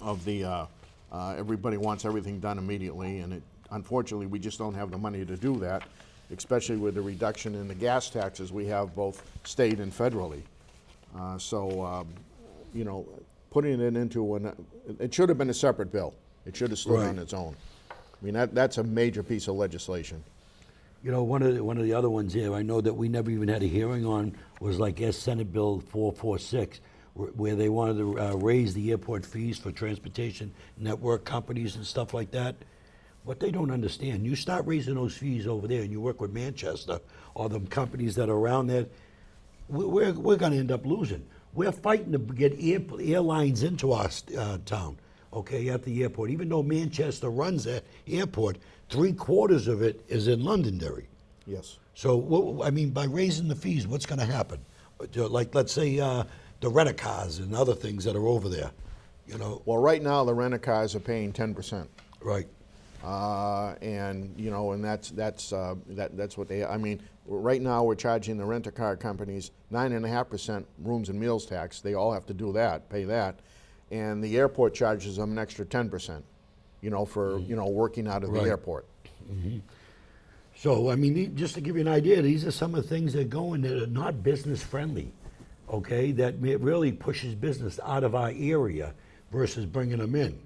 of the everybody wants everything done immediately, and unfortunately we just don't have the money to do that, especially with the reduction in the gas taxes we have both state and federally. putting it into it should have been a separate bill. It should have stood Right. on its own. I mean, that's a major piece of legislation. You know, one of the other ones here I know that we never even had a hearing on was like Senate Bill 446, where they wanted to raise the airport fees for transportation network companies and stuff like that. What they don't understand, you start raising those fees over there and you work with Manchester or the companies that are around there, we're going to end up losing. We're fighting to get airlines into our town, okay, at the airport. Even though Manchester runs that airport, 3/4 of it is in Londonderry. Yes. So, I mean, by raising the fees, what's going to happen? Like, let's say the rent-a-cars and other things that are over there, you know? Well, right now, the rent-a-cars are paying 10%. Right. And you know, and that's what they. I mean, right now we're charging the rent-a-car companies 9.5% rooms and meals tax. They all have to do that, pay that, and the airport charges them an extra 10%. You know, for working out of the Right. airport. So, I mean, just to give you an idea, these are some of the things that are going that are not business friendly, okay, that really pushes business out of our area versus bringing them in.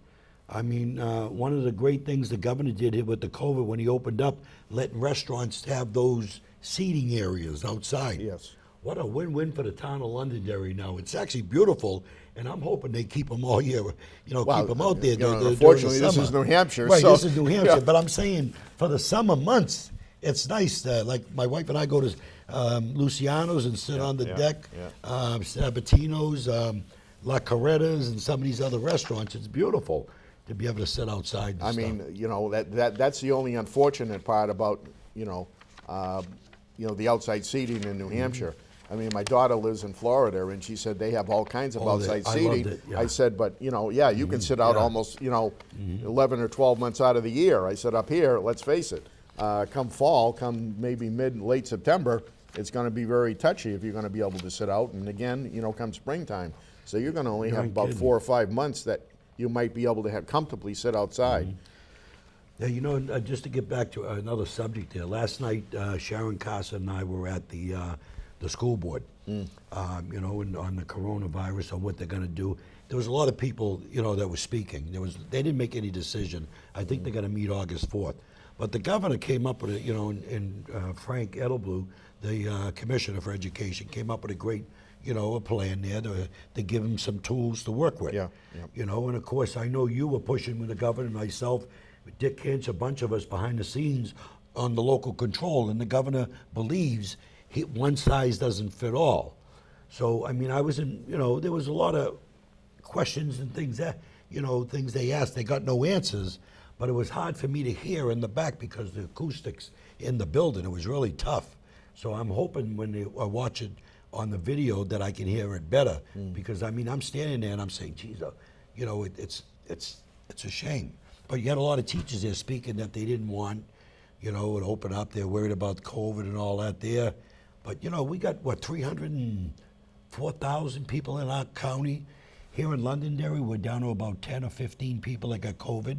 I mean, one of the great things the governor did here with the COVID when he opened up, letting restaurants have those seating areas outside. Yes. What a win-win for the town of Londonderry now. It's actually beautiful, and I'm hoping they keep them all year, Well, keep them out there. you know, during the unfortunately, this summer. is New Hampshire, Right, so- this is New Hampshire, Yeah. but I'm saying for the summer months, it's nice. Like my wife and I go to Luciano's and sit on the yeah, deck, yeah. Sabatino's, La Coretta's, and some of these other restaurants. It's beautiful to be able to sit outside and I stuff. mean, you know, that's the only unfortunate part about the outside seating in New Hampshire. I mean, my daughter lives in Florida, and she said they have all kinds of Oh, outside I seating. loved it, yeah. I said, but you can sit out yeah. almost 11 or 12 months out of the year. I said, up here, let's face it, come fall, come maybe late September, it's going to be very touchy if you're going to be able to sit out. And again, come springtime, so you're going to only have ain't about kidding. 4 or 5 months that you might be able to have comfortably sit outside. Yeah, just to get back to another subject there. Last night, Sharon Casa and I were at the school board, and on the coronavirus, on what they're going to do. There was a lot of people, that were speaking. They didn't make any decision. I think they're going to meet August 4th. But the governor came up with it, and Frank Edelblu, the commissioner for education, came up with a great, a plan there to give him some tools to work with. Yeah, yeah. And of course, I know you were pushing with the governor, myself, Dick Kinch, a bunch of us behind the scenes on the local control, and the governor believes one size doesn't fit all. So, I mean, I was in, there was a lot of questions and things that, things they asked, they got no answers, but it was hard for me to hear in the back because the acoustics in the building, it was really tough. So I'm hoping when they watch it on the video that I can hear it better, because I mean, I'm standing there and I'm saying, geez, it's a shame. But you had a lot of teachers there speaking that they didn't want, it open up. They're worried about COVID and all that there. But, we got, 304,000 people in our county. Here in Londonderry, we're down to about 10 or 15 people that got COVID,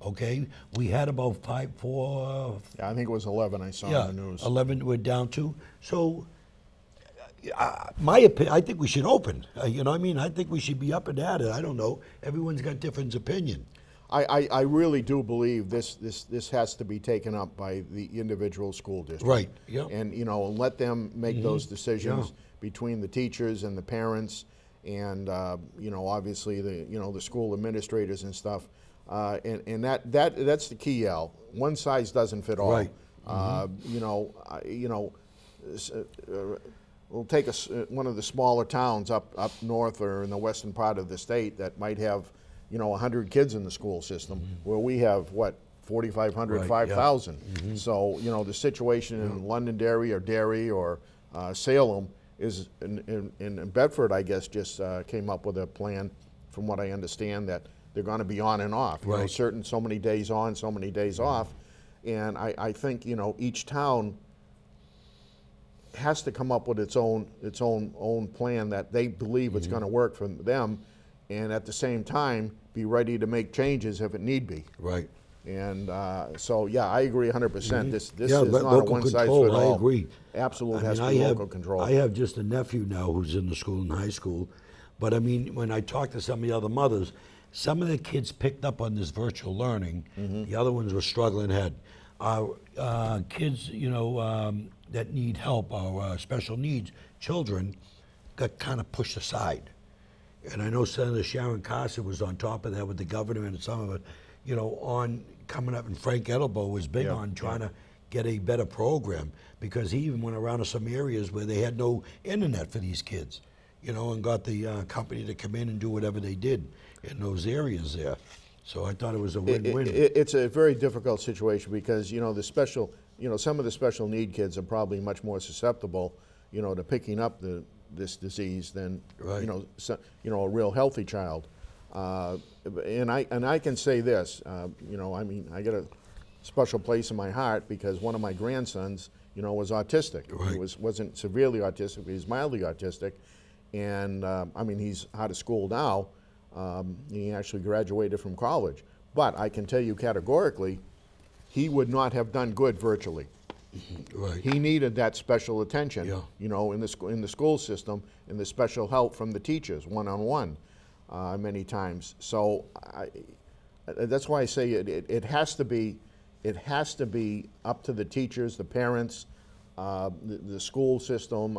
okay? We had about 4, Yeah, I think it was 11 I saw in the news. 11 we're down to. So, my opinion, I think we should open. I think we should be up and at it. I don't know. Everyone's got different opinion. I really do believe this has to be taken up by the individual school district. Right, yeah. And, let them make those decisions between the teachers and the parents and, obviously the school administrators and stuff. And that's the key, Al. One size doesn't fit all. Right. We'll take one of the smaller towns up north or in the western part of the state that might have 100 kids in the school system, where we have, 4,500, Right, 5,000. So, the situation in Londonderry or Derry or Salem is, in Bedford, I guess, just came up with a plan, from what I understand, that they're going to be on and off. Right. So many days on, so many days off. And I think, each town has to come up with its own plan that they believe it's going to work for them, and at the same time be ready to make changes if it need be. Right. And so, yeah, I agree 100%. This Yeah, is not a local one size control, fit all. I agree. Absolutely I has mean, to be local control. I have just a nephew now who's in the school, in high school, But I mean, when I talked to some of the other mothers, some of the kids picked up on this virtual learning. The other ones were struggling ahead. Our kids, that need help, our special needs children, got kind of pushed aside. And I know Senator Sharon Carson was on top of that with the governor and some of it, on coming up, and Frank Edelbo was big on trying to get a better program, because he even went around to some areas where they had no internet for these kids, and got the company to come in and do whatever they did in those areas there. So I thought it was a win-win. It's a very difficult situation because, some of the special need kids are probably much more susceptible, to picking up this disease than, Right. a real healthy child. And I can say this, I got a special place in my heart because one of my grandsons, was autistic. Right. He wasn't severely autistic, he was mildly autistic. And he's out of school now. He actually graduated from college. But I can tell you categorically, he would not have done good virtually. Right. He needed that special attention, Yeah. in the school system, and the special help from the teachers, one-on-one, many times. So that's why I say it has to be up to the teachers, the parents, the school system.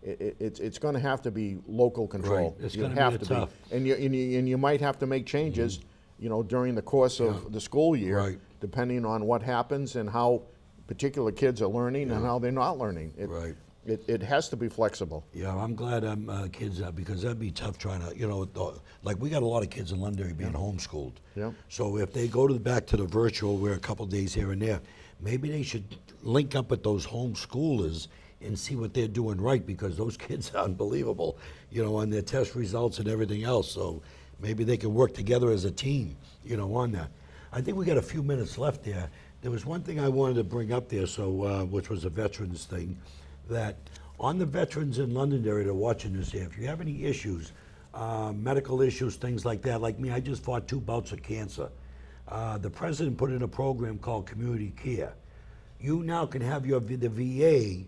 It's going to have to be local control. Right. It's You gonna be have to tough. and you might have to make changes, during the course of the school year, Right. depending on what happens and how particular kids are learning and how they're not learning. Right. It has to be flexible. Yeah, I'm glad kids are, because that'd be tough trying to, like we got a lot of kids in Londonderry being homeschooled. Yeah. So if they go back to the virtual, where a couple days here and there, maybe they should link up with those homeschoolers and see what they're doing right, because those kids are unbelievable, on their test results and everything else. So maybe they can work together as a team, on that. I think we got a few minutes left there. There was one thing I wanted to bring up there, which was a veterans thing, that on the veterans in Londonderry that are watching this here, if you have any issues, medical issues, things like that, like me, I just fought 2 bouts of cancer. The president put in a program called Community Care. You now can have the VA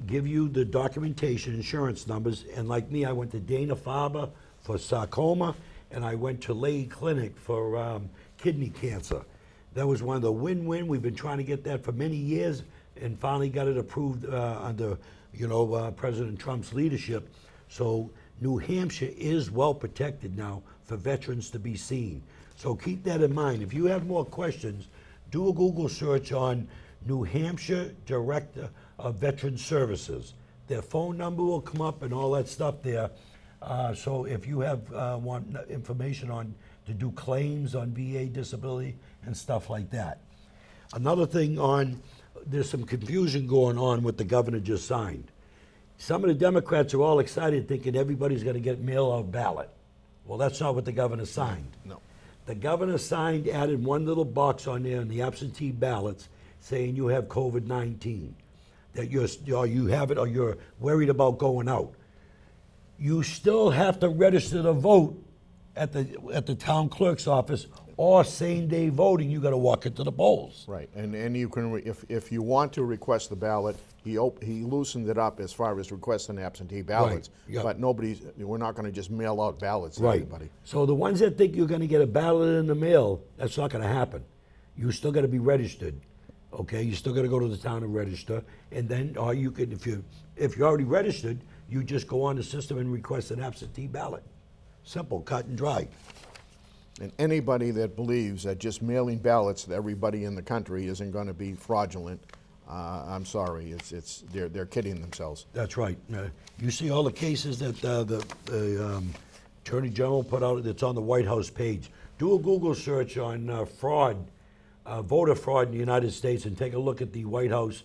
give you the documentation, insurance numbers, and like me, I went to Dana-Farber for sarcoma, and I went to Leahy Clinic for kidney cancer. That was one of the win-win. We've been trying to get that for many years, and finally got it approved under, President Trump's leadership. So New Hampshire is well protected now for veterans to be seen. So keep that in mind. If you have more questions, do a Google search on New Hampshire Director of Veteran Services. Their phone number will come up and all that stuff there. So if you have want information on to do claims on VA disability and stuff like that. Another thing there's some confusion going on with the governor just signed. Some of the Democrats are all excited thinking everybody's going to get mail-out ballot. Well, that's not what the governor signed. No. The governor signed, added one little box on there in the absentee ballots saying you have COVID-19, that you have it or you're worried about going out. You still have to register to vote at the town clerk's office, or same-day voting, you got to walk into the polls. Right, and you can, if you want to request the ballot, he loosened it up as far as requesting absentee ballots. Right, yeah. But we're not going to just mail out ballots to Right. everybody. So the ones that think you're going to get a ballot in the mail, that's not going to happen. You still got to be registered. Okay, you still got to go to the town and register, and then, or you could, if you're already registered, you just go on the system and request an absentee ballot. Simple, cut and dry. And anybody that believes that just mailing ballots to everybody in the country isn't going to be fraudulent, I'm sorry, they're kidding themselves. That's right. You see all the cases that the Attorney General put out, that's on the White House page. Do a Google search on fraud, voter fraud in the United States, and take a look at the White House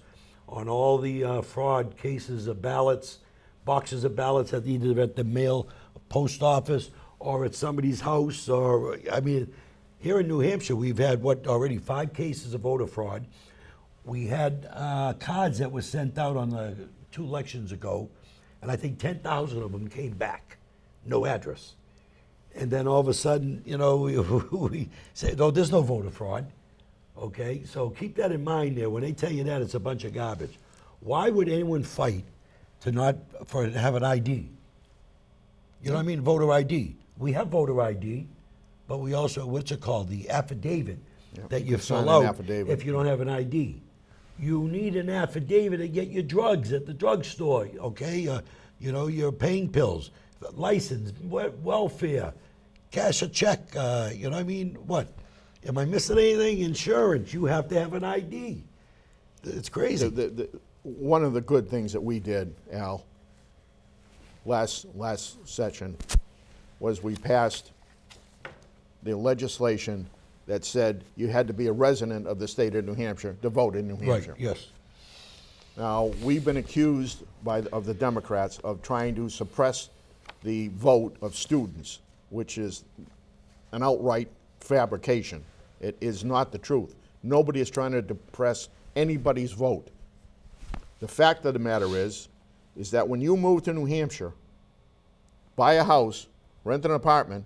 on all the fraud cases of ballots, boxes of ballots at either at the mail post office or at somebody's house. Or, I mean, here in New Hampshire, we've had already 5 cases of voter fraud. We had cards that were sent out on the 2 elections ago, and I think 10,000 of them came back, no address. And then all of a sudden, we say, no, there's no voter fraud. Okay, so keep that in mind there. When they tell you that, it's a bunch of garbage. Why would anyone fight to have an ID? You know what I mean? Voter ID. We have voter ID, but we also, what's it called? The affidavit that you can sign fill an out affidavit. if you don't have an ID. You need an affidavit to get your drugs at the drugstore, okay? You know, your pain pills, license, welfare, cash a check, you know what I mean? What? Am I missing anything? Insurance, you have to have an ID. It's crazy. One of the good things that we did, Al, last session, was we passed the legislation that said you had to be a resident of the state of New Hampshire to vote in New Hampshire. Right, yes. Now, we've been accused of the Democrats of trying to suppress the vote of students, which is an outright fabrication. It is not the truth. Nobody is trying to suppress anybody's vote. The fact of the matter is that when you move to New Hampshire, buy a house, rent an apartment,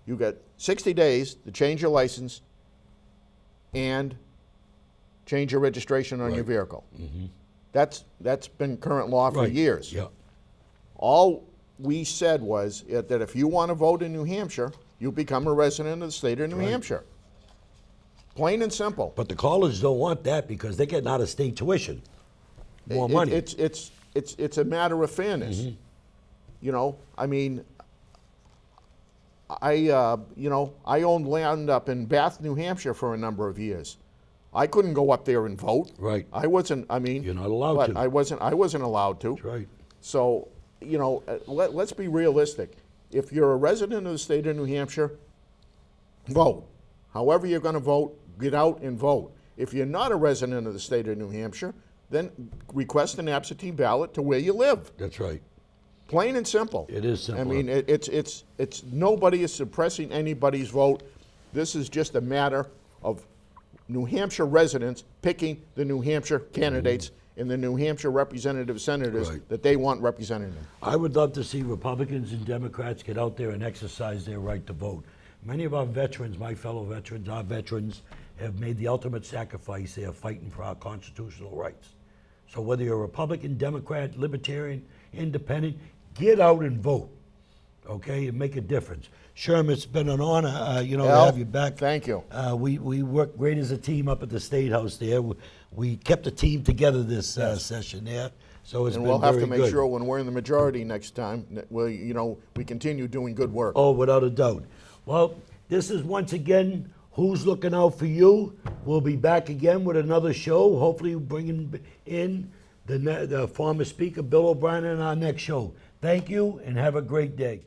you get 60 days to change your license and change your registration on your vehicle. Mm-hmm. That's been current law for years. Yeah. All we said was that if you want to vote in New Hampshire, you become a resident of the state of New Hampshire. Plain and simple. But the colleges don't want that because they're getting out of state tuition. More money. It's a matter of fairness. Mm-hmm. You know, I mean, I owned land up in Bath, New Hampshire for a number of years. I couldn't go up there and vote. Right. I wasn't, I mean. You're not allowed but to. I wasn't allowed to. That's right. So, you know, let's be realistic. If you're a resident of the state of New Hampshire, vote. However you're going to vote, get out and vote. If you're not a resident of the state of New Hampshire, then request an absentee ballot to where you live. That's right. Plain and simple. It is simple. I mean, it's nobody is suppressing anybody's vote. This is just a matter of New Hampshire residents picking the New Hampshire candidates and the New Hampshire representative senators that they want representing them. I would love to see Republicans and Democrats get out there and exercise their right to vote. Many of our veterans, my fellow veterans, our veterans, have made the ultimate sacrifice. They are fighting for our constitutional rights. So whether you're a Republican, Democrat, Libertarian, Independent, get out and vote, okay, and make a difference. Sherm, it's been an honor, to have you back. Thank you. We worked great as a team up at the State House there. We kept the team together this session there, so it's And been we'll have very to make good. sure when we're in the majority next time, that we continue doing good work. Oh, without a doubt. Well, this is once again Who's Looking Out for You. We'll be back again with another show, hopefully bringing in the former Speaker, Bill O'Brien, in our next show. Thank you, and have a great day.